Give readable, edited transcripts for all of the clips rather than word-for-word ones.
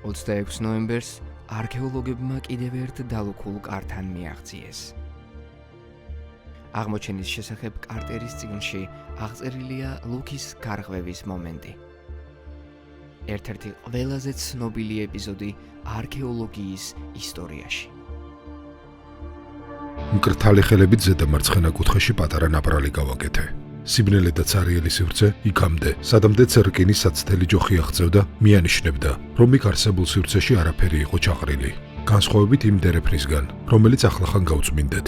26 ნოემბერს არქეოლოგებმა კიდევ ერთ დალუქულ კართან მიაღწიეს. აღმოჩენის შესახებ კარტერის წიგნში აღწერილია ლუქის გარღვევის მომენტი. ერთ-ერთი ყველაზე ცნობილი ეპიზოდი არქეოლოგიის ისტორიაში. მკრთალი ხელებით ზედა მარცხენა კუთხეში პატარა ნაპრალი გავაკეთე. სიბნელე და ცარიელი სივრცე იქამდე, სადამდეც რკინის საცდელი ჯოხი აღწევდა, მიანიშნებდა, რომ იქ არსებულ სივრცეში არაფერი იყო ჩაყრილი. განსხვავებით იმ დერეფნისგან, რომელიც ახლახან გავწმინდეთ.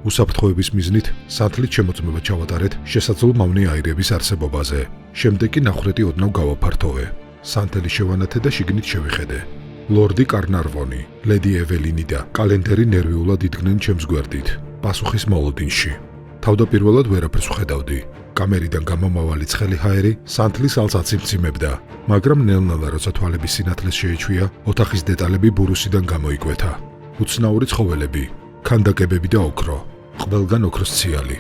უსაფრთხოების მიზნით სანთლით შემოწმება ჩავატარეთ შესაძლო მავნე აირების არსებობაზე. შემდეგ კი ნახრეტი ოდნავ გავაფართოვე. სანთელი შევანათე და შიგნით შევიხედე. ლორდი კარნარვონი, ლედი ეველინი და კალენდერი ნერვიულად იდგნენ ჩემს გვერდით, პასუხის მოლოდინში. თავდაპირველად ვერაფერს ვხედავდი. კამერიდან გამომავალი ცხელი ჰაერი სანთლის ალს აციმციმებდა, მაგრამ ნელ-ნელა როცა თვალების სინათლეს შეეჩვია, ოთახის დეტალები ბურუსიდან გამოიკვეთა. უცნაური ცხოველები, ქანდაკებები და ოქრო, ყველგან ოქროს ციალი.